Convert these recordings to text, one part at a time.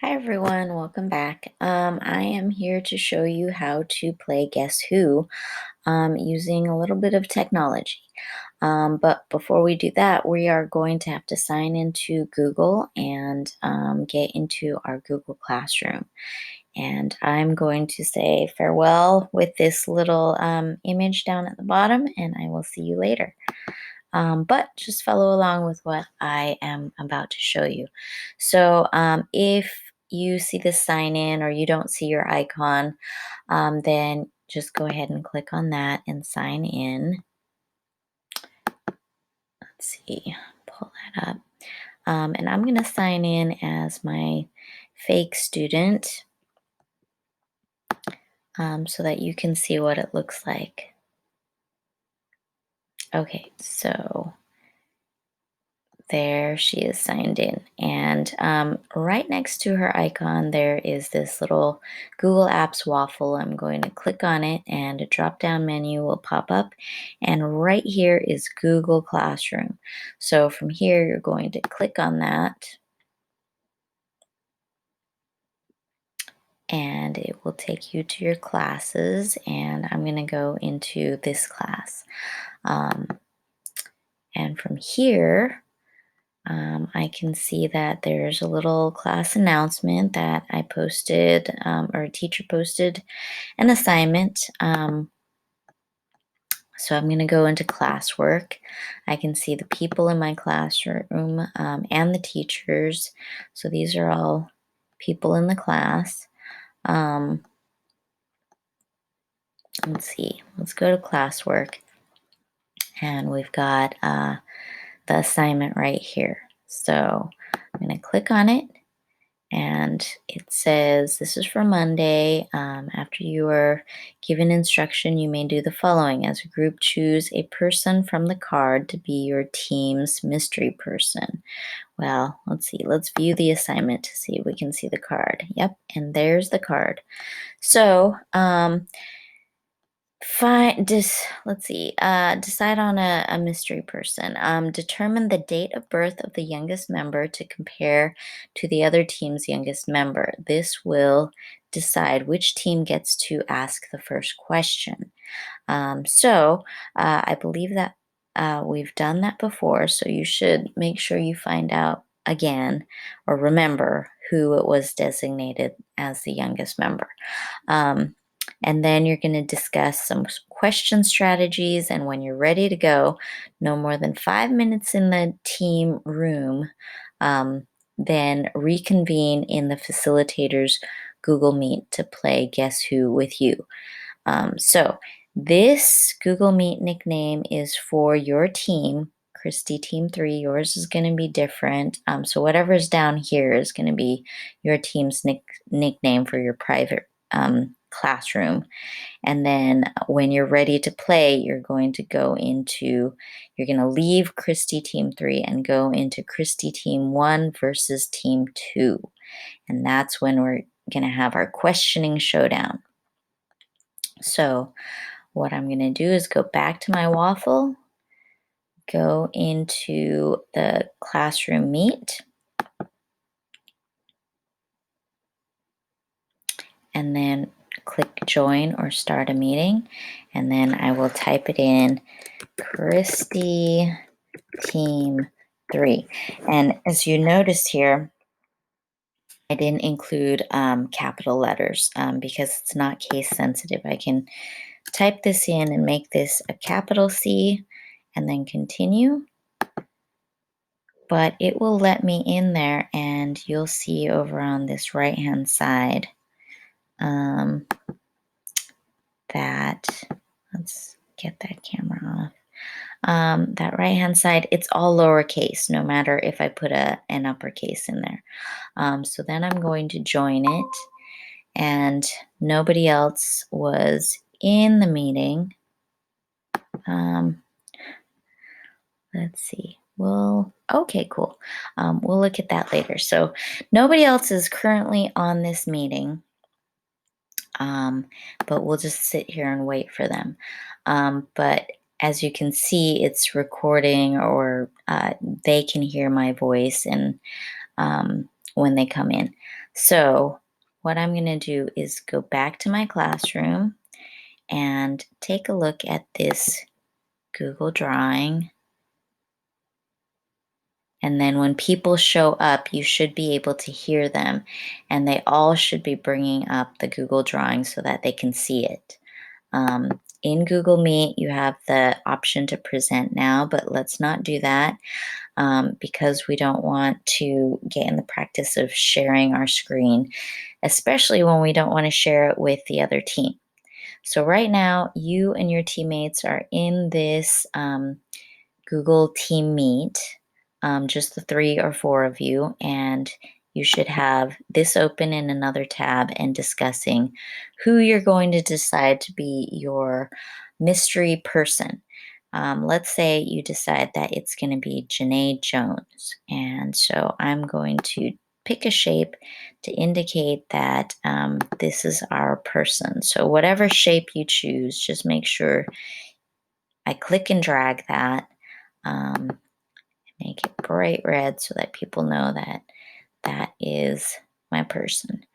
Hi everyone, welcome back. I am here to show you how to play Guess Who using a little bit of technology. But before we do that, we are going to have to sign into Google and get into our Google Classroom. And I'm going to say farewell with this little image down at the bottom, and I will see you later. But just follow along with what I am about to show you. So if you see the sign in or you don't see your icon, then just go ahead and click on that and sign in. Let's see, pull that up. And I'm going to sign in as my fake student so that you can see what it looks like. Okay, so there she is signed in. And right next to her icon, there is this little Google Apps waffle. I'm going to click on it and a drop-down menu will pop up. And right here is Google Classroom. So from here, you're going to click on that. And it will take you to your classes. And I'm going to go into this class. And from here, I can see that there's a little class announcement that I posted, or a teacher posted an assignment. So I'm going to go into classwork. I can see the people in my classroom and the teachers. So these are all people in the class. Let's see, let's go to classwork. And we've got the assignment right here. So I'm going to click on it. And it says, this is for Monday. After you are given instruction, you may do the following. As a group, choose a person from the card to be your team's mystery person. Well, let's see. Let's view the assignment to see if we can see the card. Yep, and there's the card. So, let's see. Decide on a mystery person. Determine the date of birth of the youngest member to compare to the other team's youngest member. This will decide which team gets to ask the first question. I believe that we've done that before, so you should make sure you find out again or remember who it was designated as the youngest member. And then you're going to discuss some question strategies. And when you're ready to go, no more than 5 minutes in the team room, then reconvene in the facilitator's Google Meet to play Guess Who with you. So this Google Meet nickname is for your team, Christy Team 3. Yours is going to be different. So whatever's down here is going to be your team's nickname for your private classroom. And then when you're ready to play, you're going to leave Christy Team 3 and go into Christy Team 1 versus Team 2. And that's when we're going to have our questioning showdown. So what I'm going to do is go back to my waffle, go into the classroom meet, and then click join or start a meeting. And then I will type it in, Christy Team 3. And as you notice here, I didn't include capital letters because it's not case sensitive. I can type this in and make this a capital C and then continue. But it will let me in there, and you'll see over on this right-hand side that, let's get that camera off. That right-hand side, it's all lowercase, no matter if I put an uppercase in there. So then I'm going to join it, and nobody else was in the meeting. Let's see. Okay, cool. We'll look at that later. So nobody else is currently on this meeting, but we'll just sit here and wait for them. But as you can see, it's recording, or they can hear my voice, and when they come in. So what I'm going to do is go back to my classroom and take a look at this Google Drawing. And then when people show up, you should be able to hear them, and they all should be bringing up the Google Drawing so that they can see it. In Google Meet, you have the option to present now, but let's not do that because we don't want to get in the practice of sharing our screen, especially when we don't want to share it with the other team. So right now, you and your teammates are in this Google Team Meet, just the 3 or 4 of you, and you should have this open in another tab and discussing who you're going to decide to be your mystery person. Let's say you decide that it's going to be Janae Jones, and so I'm going to pick a shape to indicate that this is our person. So whatever shape you choose, just make sure I click and drag that. Make it bright red so that people know that that is my person.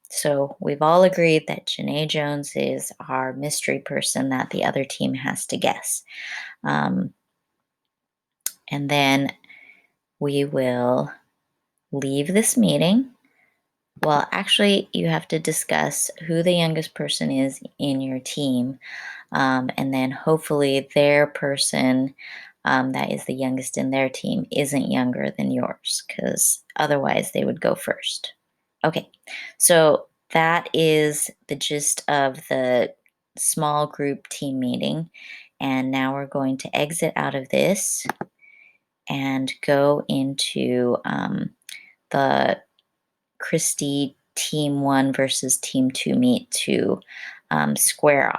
So we've all agreed that Janae Jones is our mystery person that the other team has to guess. And then we will leave this meeting. Well, actually, you have to discuss who the youngest person is in your team. And then hopefully their person that is the youngest in their team isn't younger than yours, because otherwise they would go first. Okay, so that is the gist of the small group team meeting. And now we're going to exit out of this and go into the Christy Team 1 versus Team 2 meet to square off.